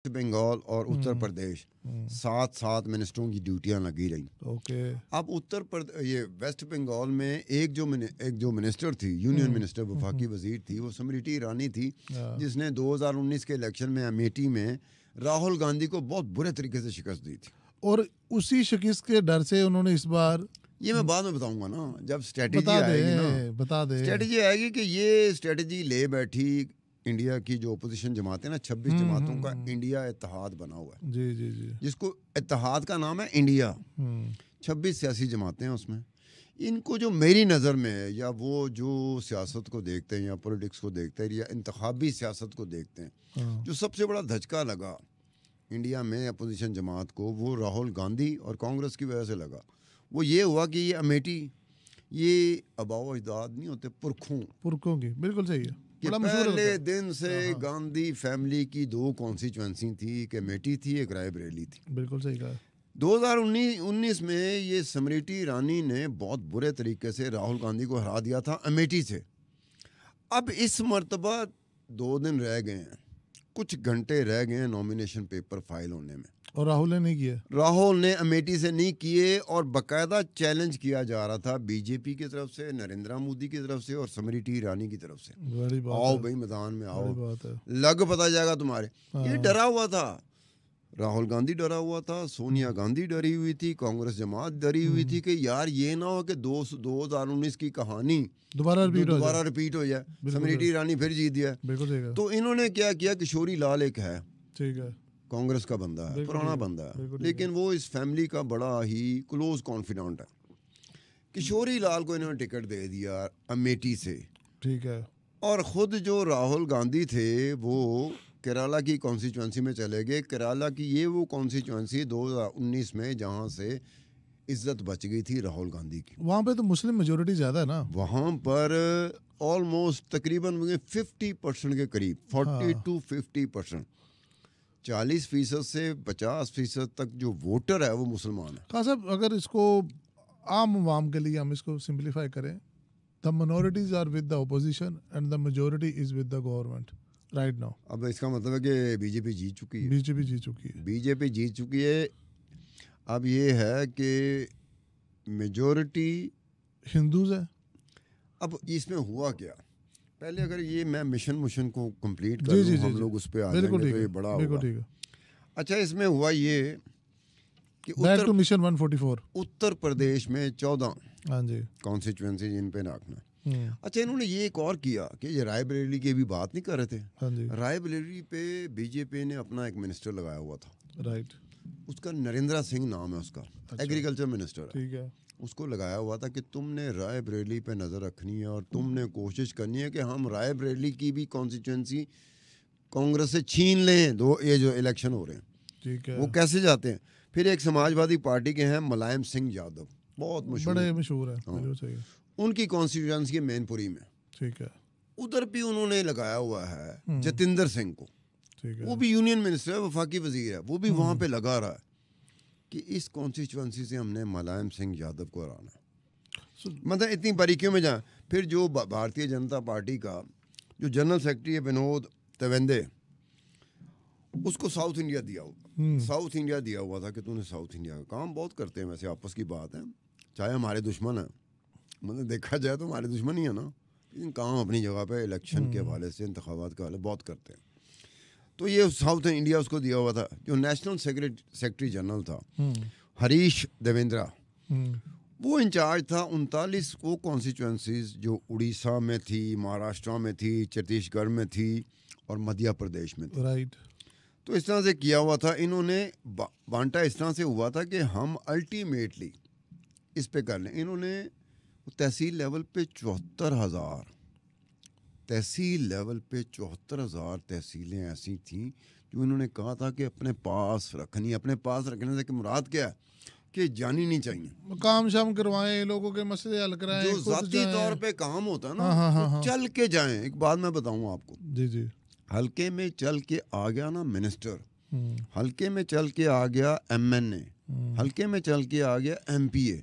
बंगाल और उत्तर प्रदेश साथ साथ मिनिस्टरों की ड्यूटियां लगी रही। ओके। अब ये वेस्ट बंगाल में एक जो मिनिस्टर थी, यूनियन मिनिस्टर, वफाकी वजीर थी, वो स्मृति ईरानी थी, जिसने 2019 के इलेक्शन में अमेठी में राहुल गांधी को बहुत बुरे तरीके से शिकस्त दी थी। और उसी शिकस्त के डर से उन्होंने इस बार, ये मैं बाद में बताऊंगा ना, जब स्ट्रेटेजी आएगी ना, बता दे स्ट्रेटेजी आएगी कि ये स्ट्रेटेजी ले बैठी इंडिया की जो अपोजिशन जमातें ना, 26 जमातों का इंडिया इत्तेहाद बना हुआ है। जी जी जी। जिसको इत्तेहाद का नाम है इंडिया। 26 सियासी जमातें हैं उसमें। इनको जो मेरी नज़र में है, या वो जो सियासत को देखते हैं या पॉलिटिक्स को देखते हैं या इंतखाबी सियासत को देखते हैं, जो सबसे बड़ा धचका लगा इंडिया में अपोजिशन जमात को, वो राहुल गांधी और कांग्रेस की वजह से लगा। वो ये हुआ कि ये अमेठी, ये आबाओ अजदाद नहीं होते, पुरखों की, बिल्कुल सही है। कि पहले दिन से गांधी फैमिली की 2 कॉन्स्टिट्यूएंसी थी, एक अमेठी थी, एक रायबरेली थी। बिल्कुल सही कहा। 2019 में ये स्मृति ईरानी ने बहुत बुरे तरीके से राहुल गांधी को हरा दिया था अमेठी से। अब इस मर्तबा 2 दिन रह गए हैं, कुछ घंटे रह गए हैं नॉमिनेशन पेपर फाइल होने में, और राहुल ने नहीं किया। राहुल ने अमेठी से नहीं किए, और बाकायदा चैलेंज किया जा रहा था बीजेपी की तरफ से, नरेंद्र मोदी की तरफ से और स्मृति ईरानी की तरफ से। बड़ी बात आओ भाई मैदान में आओ, लग पता जाएगा तुम्हारे। ये डरा हुआ था, राहुल गांधी डरा हुआ था, सोनिया गांधी डरी हुई थी, कांग्रेस जमात डरी हुई थी कि यार ये ना हो कि 2019 की कहानी दोबारा रिपीट हो जाए, स्मृति ईरानी फिर जीत गया। तो इन्होंने क्या किया, किशोरी लाल एक है, ठीक है, कांग्रेस का बंदा है, पुराना बंदा है, लेकिन वो इस फैमिली का बड़ा ही क्लोज कॉन्फिडेंट है। किशोरी लाल को इन्होंने टिकट दे दिया अमेठी से, ठीक है। और खुद जो राहुल गांधी थे वो केरला की कॉन्स्टिट्यूएंसी में चले गए। केरला की ये वो कॉन्स्टिट्यूएंसी 2019 में जहाँ से इज्जत बच गई थी राहुल गांधी की। वहाँ पे तो मुस्लिम मेजोरिटी ज़्यादा है ना, वहाँ पर ऑलमोस्ट तकरीबन 50% के करीब, 40 to 50%, 40% से 50% तक जो वोटर है वो मुसलमान है। खान साहब, अगर इसको आम आवाम के लिए हम इसको सिंप्लीफाई करें, the minorities are with the opposition and the majority is with the government right now. अब इसका मतलब है कि बीजेपी जीत चुकी है। बीजेपी जीत चुकी है। अब ये है कि मेजॉरिटी हिंदूज है। अब इसमें हुआ क्या, पहले अगर ये मैं मिशन को कंप्लीट कर लूं, हम लोग उस पे आ जाएंगे तो ये बड़ा होगा। अच्छा, इसमें हुआ ये कि मिशन 144 उत्तर प्रदेश में 14 कॉन्स्टिट्यूएंसी जिन पे रखना। अच्छा, इन्होंने ये एक और किया कि ये रायबरेली की भी बात नहीं कर रहे थे। रायबरेली पे बीजेपी ने अपना एक मिनिस्टर लगाया हुआ था, राइट, उसका नरेंद्र सिंह नाम है उसका, एग्रीकल्चर मिनिस्टर, ठीक है। उसको लगाया हुआ था कि तुमने रायबरेली पे नज़र रखनी है और तुमने कोशिश करनी है कि हम रायबरेली की भी कॉन्स्टिट्यूएंसी कांग्रेस से छीन लें। ये जो इलेक्शन हो रहे हैं, ठीक है, वो कैसे जाते हैं। फिर एक समाजवादी पार्टी के हैं मुलायम सिंह यादव, बहुत मशहूर है, उनकी कॉन्स्टिट्यूएंसी है मैनपुरी में, ठीक है, उधर भी उन्होंने लगाया हुआ है जतिंदर सिंह को, ठीक है, वो भी यूनियन मिनिस्टर है, वफाकी वजीर है, वो भी वहाँ पे लगा रहा है कि इस कॉन्स्टिट्यूएंसी से हमने मुलायम सिंह यादव को हराना है। मतलब इतनी बारीकियों में जाए। फिर जो भारतीय जनता पार्टी का जो जनरल सेक्रेटरी है विनोद त्रिवेदी, उसको साउथ इंडिया दिया हुआ था कि तूने साउथ इंडिया का काम बहुत करते हैं, वैसे आपस की बात है, चाहे हमारे दुश्मन है, मतलब देखा जाए तो हमारे दुश्मन ही है ना, लेकिन काम अपनी जगह पे इलेक्शन के हवाले से, इंतखाबात के हवाले बहुत करते हैं। तो ये साउथ इंडिया उसको दिया हुआ था। जो नेशनल सेक्रेटरी जनरल था हरीश देवेंद्रा, वो इंचार्ज था 39 वो कॉन्स्टिट्यूएंसीज जो उड़ीसा में थी, महाराष्ट्र में थी, छत्तीसगढ़ में थी और मध्य प्रदेश में थी, राइट। तो इस तरह से किया हुआ था इन्होंने, बांटा इस तरह से हुआ था कि हम अल्टीमेटली इस पे कर लें। इन्होंने तहसील लेवल पे 74,000 तहसीलें ऐसी थी जो इन्होंने कहा था कि अपने पास रखनी। अपने पास रखने से कि मुराद क्या है कि जानी नहीं चाहिए, काम शाम करवाएं, लोगों के मसले हल कराएं, जो जाती तौर पे काम होता है ना, तो चल के जाएं। एक बात मैं बताऊं आपको, जी, हल्के में चल के आ गया ना मिनिस्टर, हल्के में चल के आ गया MNA, हल्के में चल के आ गया MPA,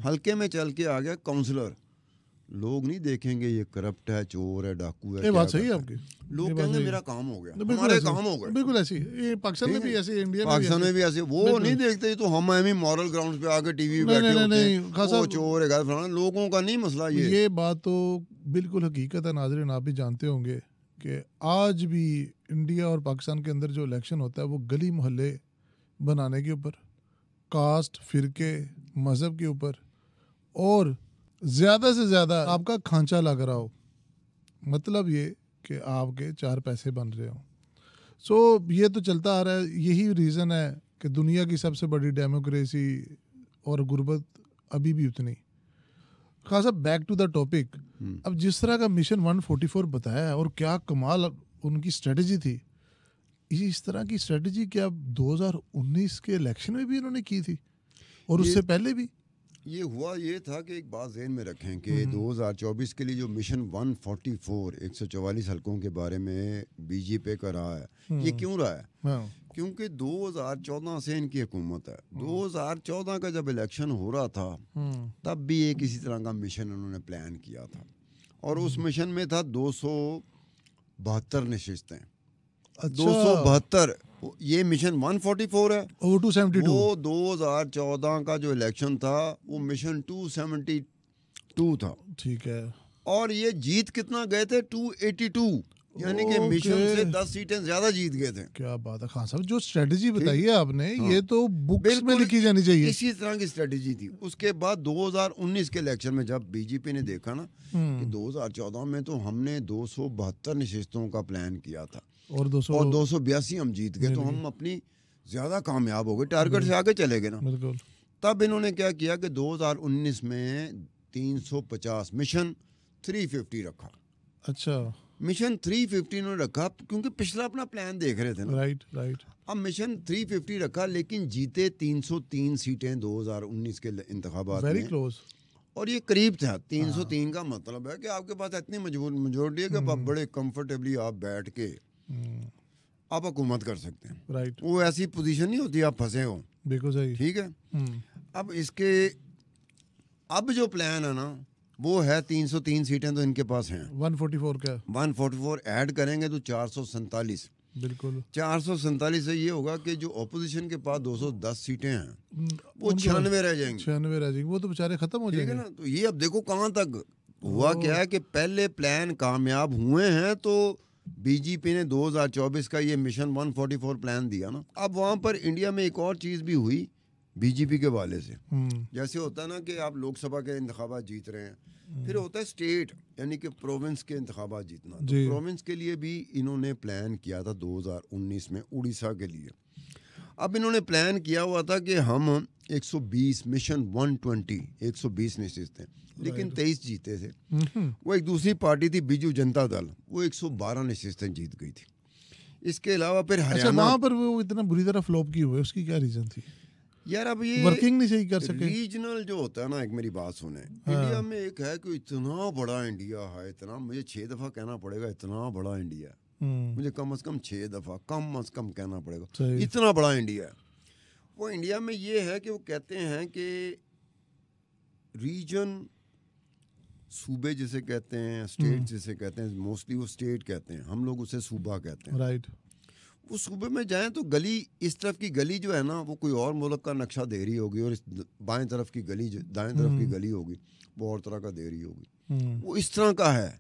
हल्के में चल के आ गया काउंसलर, लोग नहीं देखेंगे ये करप्ट है, चोर है, डाकू है। ये बात सही है आपकी। लोग कहेंगे मेरा काम हो गया, हमारे काम हो गए। बिल्कुल ऐसी, ये पाकिस्तान में भी ऐसे, इंडिया में भी ऐसे। वो नहीं देखते तो हम एम मॉरल ग्राउंड पे आके टीवी पे बैठे होते हैं, वो चोर है फलाना। लोगों का नहीं मसला ये बात तो बिल्कुल हकीकत है नाज़रीन, आप भी जानते होंगे कि आज भी इंडिया और पाकिस्तान के अंदर जो इलेक्शन होता है वो गली मोहल्ले बनाने के ऊपर, कास्ट, फिरके, मज़हब के ऊपर, और ज़्यादा से ज़्यादा आपका खांचा लग रहा हो, मतलब ये कि आपके 4 पैसे बन रहे हो। सो ये तो चलता आ रहा है। यही रीज़न है कि दुनिया की सबसे बड़ी डेमोक्रेसी और गुर्बत अभी भी उतनी। खास बैक टू द टॉपिक, अब जिस तरह का मिशन 144 बताया है और क्या कमाल उनकी स्ट्रेटजी थी, इस तरह की स्ट्रेटजी क्या 2019 के इलेक्शन में भी इन्होंने की थी और उससे पहले भी? ये हुआ ये था कि एक बात ज़हन में रखें कि 2024 के लिए जो मिशन 144 144 हलकों के बारे में बीजेपी का रहा है, ये क्यों रहा है? क्योंकि 2014 से इनकी हुकूमत है। 2014 का जब इलेक्शन हो रहा था तब भी एक इसी तरह का मिशन उन्होंने प्लान किया था और उस मिशन में था 272 नशिस्तें। 272। ये मिशन 144 है, वो 272। वो 2014 का जो इलेक्शन था वो मिशन 272 था। ठीक है। और ये जीत कितना गए थे? 282, यानी कि मिशन से 10 सीटें ज्यादा जीत गए थे। क्या बात है खान साहब, जो स्ट्रेटजी बताई है आपने, ये तो बुक्स में लिखी जानी चाहिए। इसी तरह की स्ट्रेटजी थी। उसके बाद 2019 के इलेक्शन में जब बीजेपी ने देखा ना कि 2014 में तो हमने 272 नशिस्तों का प्लान किया था और 282 हम जीत गए, तो हम अपनी ज्यादा कामयाब हो गए, टारगेट से आगे चले गए ना। बिल्कुल। तब इन्होंने क्या किया कि 2019 में 350 मिशन 350 रखा। अच्छा, मिशन 350 इन्होंने रखा क्योंकि पिछला अपना प्लान देख रहे थे ना। राइट। अब मिशन 350 रखा, लेकिन जीते 303 सीटें 2019 के इंतखाबात में। Very close. और ये करीब था 303 का मतलब है कि आपके पास इतनी मेजोरिटी है कि आप बड़े कंफर्टेबली आप बैठ के आप हुकूमत कर सकते हैं। राइट। वो ऐसी पोजीशन नहीं होती आप फंसे हो। बिल्कुल सही। ठीक है। अब इसके अब जो प्लान है ना वो है 303 सीटें तो इनके पास हैं। 144 क्या? 144 ऐड करेंगे तो 447। बिल्कुल। 447 से ये होगा कि जो ऑपोजिशन के पास 210 सीटें हैं वो 96 रह जाएंगी। 96 रह जाएंगी, वो तो बेचारे खत्म हो जाएंगे ना। तो ये अब देखो कहाँ तक हुआ क्या है कि पहले प्लान कामयाब हुए हैं तो बीजेपी ने 2024 का ये मिशन 144 प्लान दिया ना। अब वहाँ पर इंडिया में एक और चीज़ भी हुई बीजेपी के वाले से। जैसे होता है ना कि आप लोकसभा के इंतखाबात जीत रहे हैं, फिर होता है स्टेट यानी कि प्रोविंस के इंतखाबात जीतना। तो प्रोविंस के लिए भी इन्होंने प्लान किया था 2019 में उड़ीसा के लिए। अब इन्होंने प्लान किया हुआ था कि हम 120 मिशन 120 120 निश्चित थे, लेकिन 23 जीते थे। वो एक दूसरी पार्टी थी बीजू जनता दल, वो 112 निश्चित जीत गई थी। इसके अलावा फिर हरियाणा, वहाँ पर वो इतना बुरी तरह फ्लॉप की हुई, उसकी क्या रीजन थी यार? अब ये वर्किंग नहीं सही कर सके। रीजनल जो होता है ना, एक मेरी बात सुने। इंडिया में एक है कि इतना बड़ा इंडिया है, इतना, मुझे 6 दफा कहना पड़ेगा इतना बड़ा इंडिया, मुझे कम से कम 6 दफा कम से कम कहना पड़ेगा इतना बड़ा इंडिया है। वो इंडिया में ये है कि वो कहते हैं कि रीजन, सूबे जिसे कहते हैं, स्टेट जिसे कहते हैं, मोस्टली वो स्टेट कहते हैं, हम लोग उसे सूबा कहते हैं। राइट। वो सूबे में जाएं तो गली, इस तरफ की गली जो है ना वो कोई और मुल्क का नक्शा दे रही होगी, और इस बाएं तरफ की गली, दाएं तरफ की गली होगी वो और तरह का दे रही होगी। वो इस तरह का है।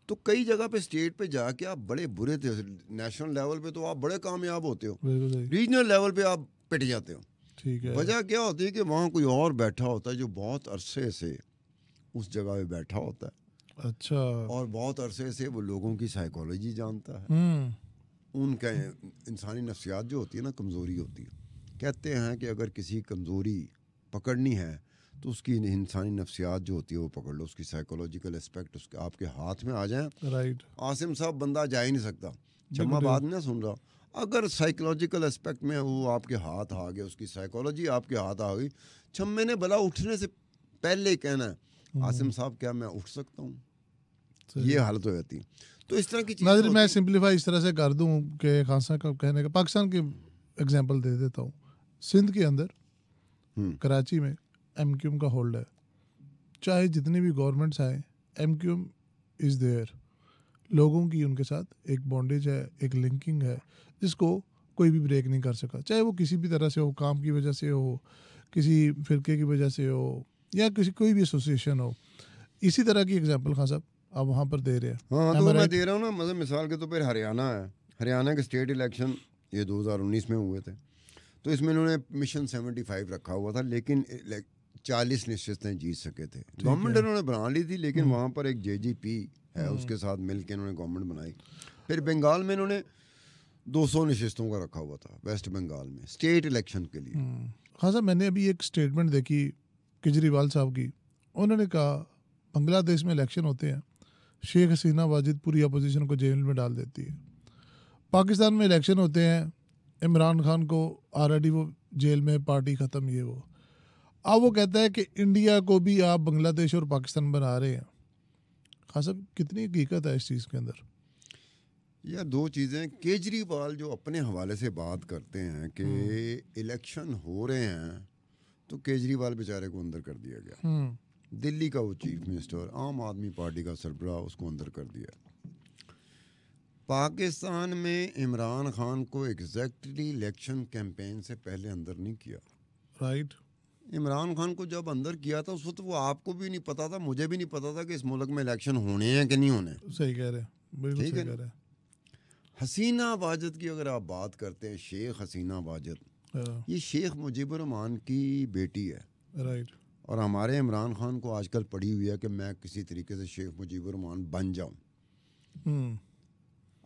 तो कई जगह पे स्टेट पे जाके आप बड़े बुरे थे, नेशनल लेवल पे तो आप बड़े कामयाब होते हो, रीजनल लेवल पे आप पिट जाते हो। ठीक है। वजह क्या होती है कि वहाँ कोई और बैठा होता है जो बहुत अरसे से उस जगह पे बैठा होता है। अच्छा। और बहुत अरसे से वो लोगों की साइकोलॉजी जानता है, उनका इंसानी नफ्सियात जो होती है ना, कमज़ोरी होती है। कहते हैं कि अगर किसी कमज़ोरी पकड़नी है तो उसकी इंसानी नफ्सियात जो होती है वो पकड़ लो, उसकी साइकोलॉजिकल एस्पेक्ट उसके आपके हाथ में आ जाए। राइट। आसिम साहब बंदा जा ही नहीं सकता, छम्मा बात नहीं सुन रहा, अगर साइकोलॉजिकल एस्पेक्ट में वो आपके हाथ आ गया, उसकी साइकोलॉजी आपके हाथ आ गई, छम्मे ने भला उठने से पहले कहना है आसिम साहब क्या मैं उठ सकता हूँ, ये हालत हो जाती है। तो इस तरह की चीज़ मैं सिंप्लीफाई इस तरह से कर दूं कि खान साहब का कहने का, पाकिस्तान के एग्जांपल दे देता हूँ। सिंध के अंदर कराची में MQM का होल्ड है, चाहे जितनी भी गवर्नमेंट्स आए MQM इज़ देयर, लोगों की उनके साथ एक बॉन्डेज है, एक लिंकिंग है जिसको कोई भी ब्रेक नहीं कर सका, चाहे वो किसी भी तरह से हो, काम की वजह से हो, किसी फिरके की वजह से हो, या किसी कोई भी एसोसिएशन हो। इसी तरह की एग्जांपल खान साहब आप वहाँ पर दे रहे हैं। हाँ, तो मैं दे रहा हूँ ना, मतलब मिसाल के तौर पर हरियाणा है, हरियाणा के स्टेट इलेक्शन ये 2019 में हुए थे, तो इसमें इन्होंने मिशन 75 रखा हुआ था, लेकिन 40 निश्चितें जीत सके थे। गवर्नमेंट इन्होंने बना ली थी, लेकिन वहाँ पर एक JGP है, उसके साथ मिलकर इन्होंने गवर्नमेंट बनाई। फिर बंगाल में इन्होंने 200 निश्चितों का रखा हुआ था, वेस्ट बंगाल में स्टेट इलेक्शन के लिए। हाँ सर, मैंने अभी एक स्टेटमेंट देखी केजरीवाल साहब की, उन्होंने कहा बांग्लादेश में इलेक्शन होते हैं, शेख हसीना वाजिद पूरी अपोजिशन को जेल में डाल देती है। पाकिस्तान में इलेक्शन होते हैं, इमरान खान को ऑलरेडी वो जेल में, पार्टी ख़त्म, ये वो। अब वो कहता है कि इंडिया को भी आप बांग्लादेश और पाकिस्तान बना रहे हैं। खान साहब कितनी हकीकत है इस चीज़ के अंदर? या दो चीज़ें, केजरीवाल जो अपने हवाले से बात करते हैं कि इलेक्शन हो रहे हैं, तो केजरीवाल बेचारे को अंदर कर दिया गया। दिल्ली का वो चीफ मिनिस्टर, आम आदमी पार्टी का सरबराह, उसको अंदर कर दिया। पाकिस्तान में इमरान खान को एग्जैक्टली इलेक्शन कैंपेन से पहले अंदर नहीं किया। राइट। इमरान खान को जब अंदर किया था उस वक्त वो आपको भी नहीं पता था, मुझे भी नहीं पता था कि इस मुल्क में इलेक्शन होने हैं कि नहीं होने। सही कह रहे हैं, बिल्कुल सही कह रहे हैं। हसीना वाजिद की अगर आप बात करते हैं, शेख हसीना वाजिद, ये शेख मुजीबुर रहमान की बेटी है। राइट। और हमारे इमरान खान को आजकल पड़ी हुई है कि मैं किसी तरीके से शेख मुजीबुर रहमान बन जाऊं।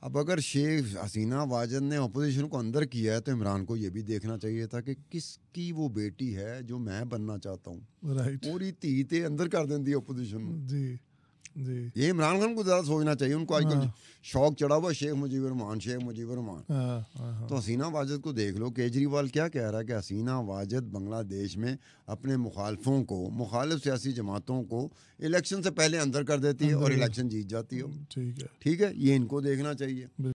अब अगर शेख हसीना वाजिद ने अपोजिशन को अंदर किया है, तो इमरान को ये भी देखना चाहिए था कि किसकी वो बेटी है जो मैं बनना चाहता हूँ। राइट। पूरी तीते अंदर कर देती है अपोजिशन में। जी जी, ये इमरान खान को ज़्यादा सोचना चाहिए। उनको आजकल शौक चढ़ा हुआ शेख मुजीबुर रहमान, शेख मुजीबुर रहमान। तो हसीना वाजिद को देख लो, केजरीवाल क्या कह रहा है कि हसीना वाजिद बांग्लादेश में अपने मुखालफों को, मुखालिफ सियासी जमातों को इलेक्शन से पहले अंदर कर देती है और इलेक्शन जीत जाती है। ठीक है, ठीक है, ये इनको देखना चाहिए।